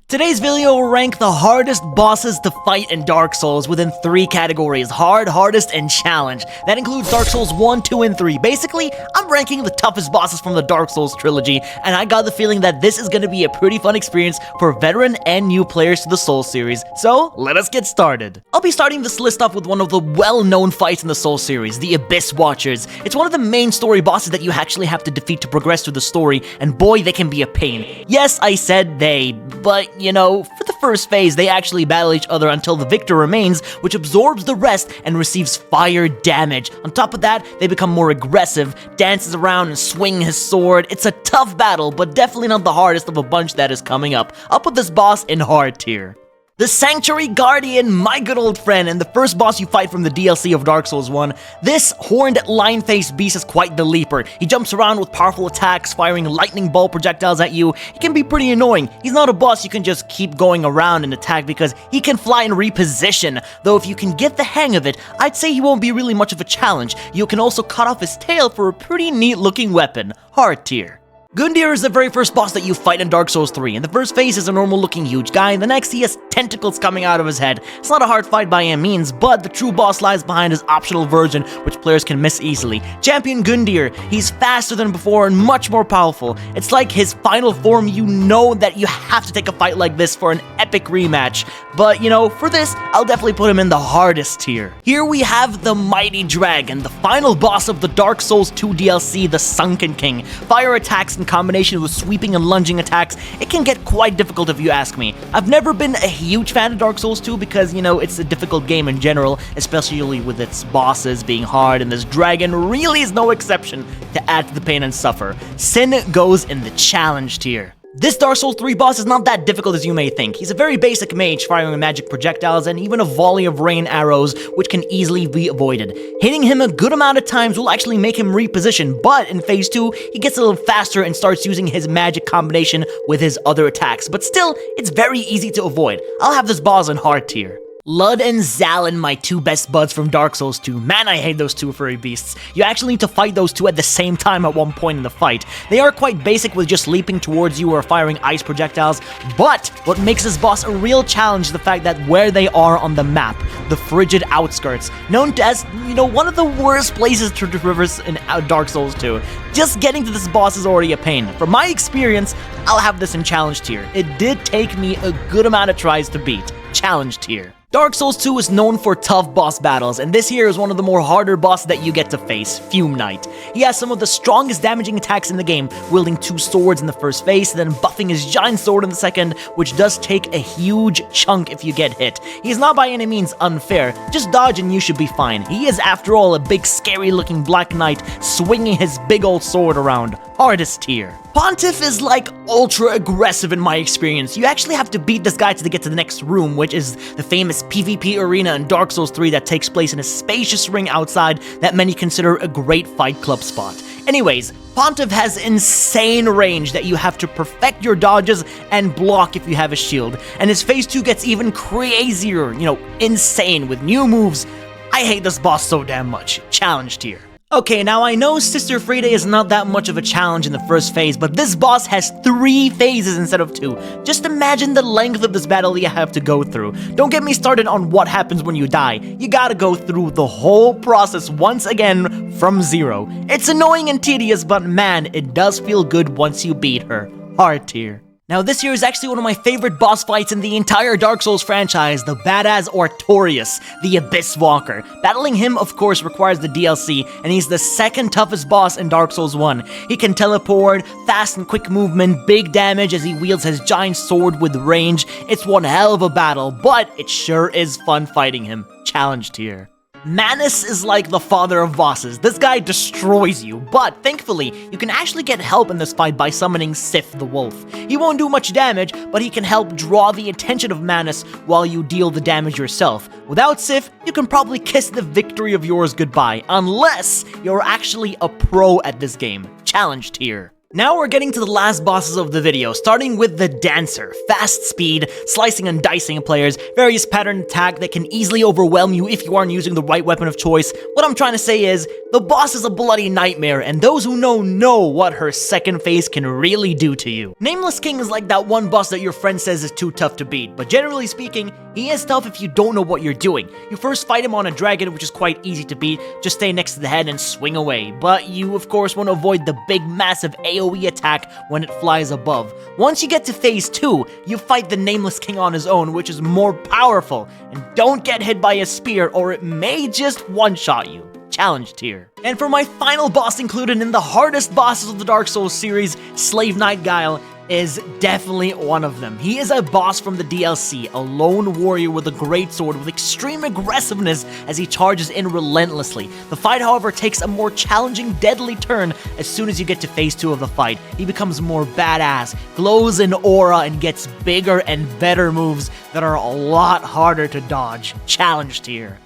Today's video will rank the hardest bosses to fight in Dark Souls within 3 categories: hard, hardest, and challenge. That includes Dark Souls 1, 2, and 3. Basically, I'm ranking the toughest bosses from the Dark Souls trilogy, and I got the feeling that this is gonna be a pretty fun experience for veteran and new players to the Souls series. So, let us get started. I'll be starting this list off with one of the well-known fights in the Souls series, the Abyss Watchers. It's one of the main story bosses that you actually have to defeat to progress through the story, and boy, they can be a pain. Yes, I said they, but you know, for the first phase, they actually battle each other until the victor remains, which absorbs the rest and receives fire damage. On top of that, they become more aggressive, dances around and swing his sword. It's a tough battle, but definitely not the hardest of a bunch that is coming up. I'll put this boss in hard tier. The Sanctuary Guardian, my good old friend, and the first boss you fight from the DLC of Dark Souls 1. This horned, line-faced beast is quite the leaper. He jumps around with powerful attacks, firing lightning bolt projectiles at you. He can be pretty annoying. He's not a boss you can just keep going around and attack because he can fly and reposition. Though if you can get the hang of it, I'd say he won't be really much of a challenge. You can also cut off his tail for a pretty neat-looking weapon. Hard tier. Gundyr is the very first boss that you fight in Dark Souls 3. In the first phase, is a normal-looking huge guy, and the next he has tentacles coming out of his head. It's not a hard fight by any means, but the true boss lies behind his optional version, which players can miss easily. Champion Gundyr, he's faster than before and much more powerful. It's like his final form. You know that you have to take a fight like this for an epic rematch. But, you know, for this, I'll definitely put him in the hardest tier. Here we have the Mighty Dragon, the final boss of the Dark Souls 2 DLC, the Sunken King. Fire attacks in combination with sweeping and lunging attacks, it can get quite difficult if you ask me. I've never been a huge fan of Dark Souls 2 because, you know, it's a difficult game in general, especially with its bosses being hard, and this dragon really is no exception to add to the pain and suffer. Sin goes in the challenge tier. This Dark Souls 3 boss is not that difficult as you may think. He's a very basic mage firing magic projectiles and even a volley of rain arrows, which can easily be avoided. Hitting him a good amount of times will actually make him reposition, but in phase 2, he gets a little faster and starts using his magic combination with his other attacks. But still, it's very easy to avoid. I'll have this boss in hard tier. Lud and Zalin, my two best buds from Dark Souls 2. Man, I hate those two furry beasts. You actually need to fight those two at the same time at one point in the fight. They are quite basic with just leaping towards you or firing ice projectiles, but what makes this boss a real challenge is the fact that where they are on the map, the frigid outskirts, known as, you know, one of the worst places to traverse in Dark Souls 2. Just getting to this boss is already a pain. From my experience, I'll have this in challenge tier. It did take me a good amount of tries to beat. Challenge tier. Dark Souls 2 is known for tough boss battles, and this here is one of the more harder bosses that you get to face, Fume Knight. He has some of the strongest damaging attacks in the game, wielding 2 swords in the first phase, then buffing his giant sword in the second, which does take a huge chunk if you get hit. He is not by any means unfair, just dodge and you should be fine. He is, after all, a big scary looking black knight swinging his big old sword around. Hardest tier. Pontiff is like ultra aggressive in my experience. You actually have to beat this guy to get to the next room, which is the famous PvP arena in Dark Souls 3 that takes place in a spacious ring outside that many consider a great fight club spot. Anyways, Pontiff has insane range that you have to perfect your dodges and block if you have a shield, and his phase 2 gets even crazier, you know, insane with new moves. I hate this boss so damn much. Challenge tier. Okay, now I know Sister Friede is not that much of a challenge in the first phase, but this boss has 3 phases instead of 2. Just imagine the length of this battle you have to go through. Don't get me started on what happens when you die. You gotta go through the whole process once again from zero. It's annoying and tedious, but man, it does feel good once you beat her. Hard tier. Now this here is actually one of my favorite boss fights in the entire Dark Souls franchise, the badass Artorias, the Abyss Walker. Battling him, of course, requires the DLC, and he's the second toughest boss in Dark Souls 1. He can teleport, fast and quick movement, big damage as he wields his giant sword with range. It's one hell of a battle, but it sure is fun fighting him. Challenge tier. Manus is like the father of bosses. This guy destroys you, but thankfully, you can actually get help in this fight by summoning Sif the Wolf. He won't do much damage, but he can help draw the attention of Manus while you deal the damage yourself. Without Sif, you can probably kiss the victory of yours goodbye, unless you're actually a pro at this game. Challenge tier. Now we're getting to the last bosses of the video, starting with the Dancer. Fast speed, slicing and dicing players, various pattern attack that can easily overwhelm you if you aren't using the right weapon of choice. What I'm trying to say is, the boss is a bloody nightmare, and those who know what her second phase can really do to you. Namless King is like that one boss that your friend says is too tough to beat, but generally speaking, he is tough if you don't know what you're doing. You first fight him on a dragon, which is quite easy to beat, just stay next to the head and swing away. But you, of course, want to avoid the big, massive AoE attack when it flies above. Once you get to phase 2, you fight the Nameless King on his own, which is more powerful. And don't get hit by a spear, or it may just one-shot you. Challenge tier. And for my final boss included in the hardest bosses of the Dark Souls series, Slave Knight Gael is definitely one of them. He is a boss from the DLC, a lone warrior with a great sword with extreme aggressiveness as he charges in relentlessly. The fight, however, takes a more challenging, deadly turn as soon as you get to phase 2 of the fight. He becomes more badass, glows in aura, and gets bigger and better moves that are a lot harder to dodge. Challenge tier.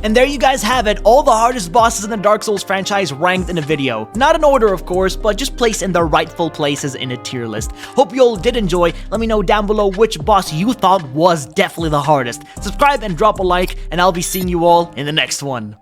And there you guys have it, all the hardest bosses in the Dark Souls franchise ranked in a video. Not in order, of course, but just placed in their rightful places in a tier list. Hope you all did enjoy. Let me know down below which boss you thought was definitely the hardest. Subscribe and drop a like, and I'll be seeing you all in the next one.